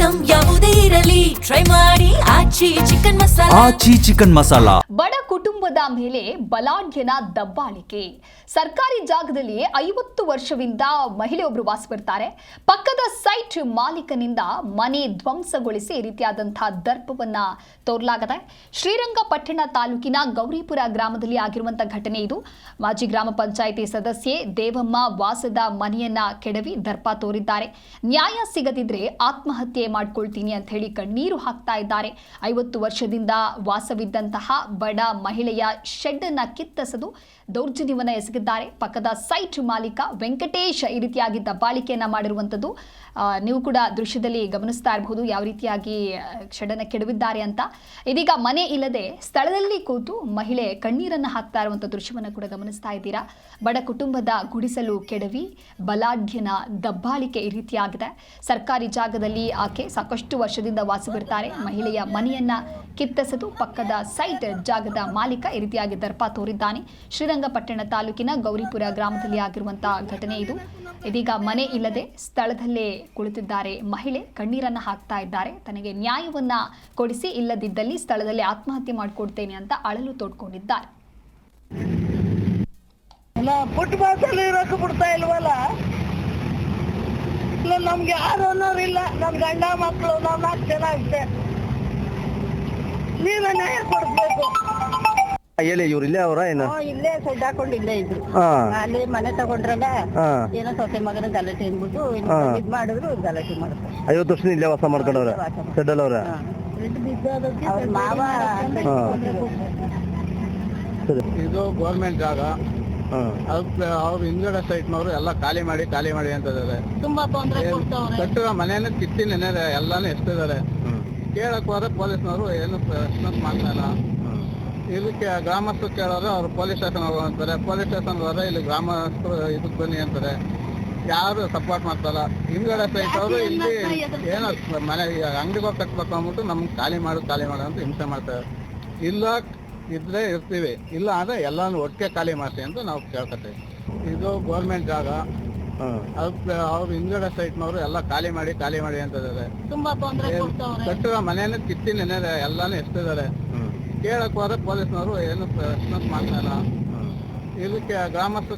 Item ಯಾವುದೇ ಇರಲಿ try ಮಾಡಿ ಆಚಿ ಚಿಕನ್ ಮಸಾಲಾ. ಬಡ ಕುಟುಂಬದ ಮೇಲೆ ಬಲಾಢ್ಯನ ದಬ್ಬಾಳಿಕೆ. ಸರ್ಕಾರಿ ಜಾಗದಲ್ಲಿ 50 ವರ್ಷದಿಂದ ಮಹಿಳೆಯೊಬ್ಬರು ವಾಸವಿರ್ತಾರೆ. ಪಕ್ಕದ ಸೈಟ್ ಮಾಲೀಕನಿಂದ ಮನೆ ಧ್ವಂಸಗೊಳಿಸಿ ಈ ರೀತಿಯಾದಂತಹ ದರ್ಪವನ್ನ ತೋರಲಾಗಿದೆ. ಶ್ರೀರಂಗಪಟ್ಟಣ ತಾಲೂಕಿನ ಗೌರಿಪುರ ಗ್ರಾಮದಲ್ಲಿ ಆಗಿರುವಂತಹ ಘಟನೆ ಇದು. ಮಾಜಿ ಗ್ರಾಮ ಪಂಚಾಯಿತಿ ಸದಸ್ಯೆ ದೇವಮ್ಮ ವಾಸದ ಮನೆಯನ್ನ ಕೆಡವಿ ದರ್ಪ ತೋರಿದ್ದಾರೆ. ನ್ಯಾಯ ಸಿಗದಿದ್ರೆ ಆತ್ಮಹತ್ಯೆ ಮಾಡ್ಕೊಳ್ತೀನಿ ಅಂತ ಹೇಳಿ ಕಣ್ಣೀರು ಹಾಕ್ತಾ ಇದ್ದಾರೆ. 50 ವರ್ಷದಿಂದ ವಾಸವಿದ್ದಂತಹ ಬಡ ಮಹಿಳೆಯ ಶೆಡ್ ಅನ್ನ ಕಿತ್ತಸದು ದೌರ್ಜನ್ಯವನ್ನ ಎಸಗಿದ್ದಾರೆ. ಪಕ್ಕದ ಸೈಟ್ ಮಾಲೀಕ ವೆಂಕಟೇಶ್ ಈ ರೀತಿಯಾಗಿ ದಬ್ಬಾಳಿಕೆಯನ್ನ ಮಾಡಿರುವಂಥದ್ದು ನೀವು ಕೂಡ ದೃಶ್ಯದಲ್ಲಿ ಗಮನಿಸ್ತಾ ಇರಬಹುದು ಯಾವ ರೀತಿಯಾಗಿ ಶೆಡ್ ಅನ್ನ ಕೆಡವಿದ್ದಾರೆ ಅಂತ. ಇದೀಗ ಮನೆ ಇಲ್ಲದೆ ಸ್ಥಳದಲ್ಲಿ ಕೂತು ಮಹಿಳೆ ಕಣ್ಣೀರನ್ನ ಹಾಕ್ತಾ ಇರುವಂಥ ದೃಶ್ಯವನ್ನ ಕೂಡ ಗಮನಿಸ್ತಾ ಇದ್ದೀರಾ. ಬಡ ಕುಟುಂಬದ ಗುಡಿಸಲು ಕೆಡವಿ ಬಲಾಢ್ಯನ ದಬ್ಬಾಳಿಕೆ ಈ ರೀತಿಯಾಗಿದೆ. ಸರ್ಕಾರಿ ಜಾಗದಲ್ಲಿ ಆಕೆ ಸಾಕಷ್ಟು ವರ್ಷದಿಂದ ವಾಸವಿರ್ತಾರೆ. ಮಹಿಳೆಯ ಮನೆಯನ್ನ ಕಿತ್ತಸದು ಪಕ್ಕದ ಸೈಟ್ ಜಾಗದ ಮಾಲೀಕ ಈ ರೀತಿಯಾಗಿ ದರ್ಪ ತೋರಿದ್ದಾನೆ. ಶ್ರೀರಂಗಪಟ್ಟಣ ತಾಲೂಕಿನ ಗೌರಿಪುರ ಗ್ರಾಮದಲ್ಲಿ ಆಗಿರುವಂತಹ ಘಟನೆ ಇದು. ಇದೀಗ ಮನೆ ಇಲ್ಲದೆ ಸ್ಥಳದಲ್ಲೇ ಕುಳಿತಿದ್ದಾರೆ ಮಹಿಳೆ, ಕಣ್ಣೀರನ್ನ ಹಾಕ್ತಾ ಇದ್ದಾರೆ. ತನಗೆ ನ್ಯಾಯವನ್ನ ಕೊಡಿಸಿ, ಇಲ್ಲದಿದ್ದಲ್ಲಿ ಸ್ಥಳದಲ್ಲೇ ಆತ್ಮಹತ್ಯೆ ಮಾಡಿಕೊಡ್ತೇನೆ ಅಂತ ಅಳಲು ತೋಡ್ಕೊಂಡಿದ್ದಾರೆ. ನಮ್ಗೆ ಯಾರು ಅನ್ನೋರಿಲ್ಲ. ನಮ್ ಗಂಡ ಮಕ್ಕಳು ನಾವ್ 4 ಜನ ಅಷ್ಟೇ. ನೀವೇ ನ್ಯಾಯ ಕೊಡ್ಬೇಕು. ಹೇಳಿ, ಇವ್ರು ಇಲ್ಲೇ ಅವರ ಏನು? ಇಲ್ಲೇ ಸೆಡ್ ಹಾಕೊಂಡು ಇಲ್ಲೇ ಇದ್ರು. ಅಲ್ಲಿ ಮನೆ ತಗೊಂಡ್ರಲ್ಲ, ಏನೋ ಸೊಸೆ ಮಗನ ಗಲಾಟೆ ಅಂದ್ಬಿಟ್ಟು ಇದ್ ಮಾಡಿದ್ರು, ಗಲಾಟೆ ಮಾಡ್ತಾರೆ. 50 ವರ್ಷದಿಂದ ಇಲ್ಲೇ ವಾಸ ಮಾಡ್ಕೊಂಡವ್ರ ಸೆಡ್ಡಲ್ ಅವ್ರ ಅವ್ರ ಮಾವ. ಇದು ಗೌರ್ಮೆಂಟ್ ಜಾಗ. ಅವ್ರು ಹಿಂದ್ಗಡೆ ಸೈಟ್ನವ್ರು ಎಲ್ಲ ಖಾಲಿ ಮಾಡಿ ಅಂತ ಇದಾರೆ. ತುಂಬಾ ತೊಂದರೆ ಕೊಡ್ತಾವ್ರೆ. ಕಟ್ಟಿರೋ ಮನೆಯನ್ನ ಕಿತ್ತಿ ನೆನೆ ಎಲ್ಲಾನು ಎಷ್ಟಿದ್ದಾರೆ. ಕೇಳಕ್ ಹೋದ್ರೆ ಪೊಲೀಸ್ನವರು ಏನು ಪ್ರಶ್ನೆ ಮಾಡ್ತಾರ. ಇದಕ್ಕೆ ಗ್ರಾಮಸ್ಥರು ಕೇಳೋರು ಅವ್ರು ಪೊಲೀಸ್ ಸ್ಟೇಷನ್ ಅಂತಾರೆ. ಪೊಲೀಸ್ ಸ್ಟೇಷನ್ ಹೋದ್ರೆ ಇಲ್ಲಿ ಗ್ರಾಮಸ್ಥರು ಇದಕ್ ಬನ್ನಿ ಅಂತಾರೆ. ಯಾರು ಸಪೋರ್ಟ್ ಮಾಡ್ತಾರ. ಹಿಂದ್ಗಡೆ ಸೈಟ್ ಅವರು ಇಲ್ಲಿ ಏನೋ ಮನೆ ಅಂಗಡಿಗೆ ಹೋಗಿ ಕಟ್ಬೇಕು ಅಂದ್ಬಿಟ್ಟು ನಮ್ಗೆ ಖಾಲಿ ಮಾಡು ಅಂತ ಹಿಂಸೆ ಮಾಡ್ತಾರೆ. ಇಲ್ಲ ಇದ್ರೆ ಇರ್ತೀವಿ, ಇಲ್ಲ ಅಂದ್ರೆ ಎಲ್ಲಾನು ಒಟ್ಟಿಗೆ ಖಾಲಿ ಮಾಡ್ತೀವಿ ಅಂತ ನಾವು ಕೇಳ್ಕೊತೀವಿ. ಇದು ಗೌರ್ಮೆಂಟ್ ಜಾಗ. ಅವ್ರು ಹಿಂದ್ಗಡೆ ಸೈಟ್ನವ್ರು ಎಲ್ಲ ಖಾಲಿ ಮಾಡಿ ಅಂತ ಇದಾರೆ. ತುಂಬಾ ತೊಂದರೆ ಕೊಡ್ತಾವ್ರೆ. ಕಟ್ಟಿರೋ ಮನೆಯನ್ನ ಕಿತ್ತಿ ನೆನೆ ಎಲ್ಲಾನು ಎಷ್ಟಿದ್ದಾರೆ. ಕೇಳಕ್ ಹೋದ್ರೆ ಪೊಲೀಸ್ನವರು ಏನು ಪ್ರಶ್ನೆ ಮಾಡ್ತಾರ. ಇದಕ್ಕೆ ಗ್ರಾಮಸ್ಥರು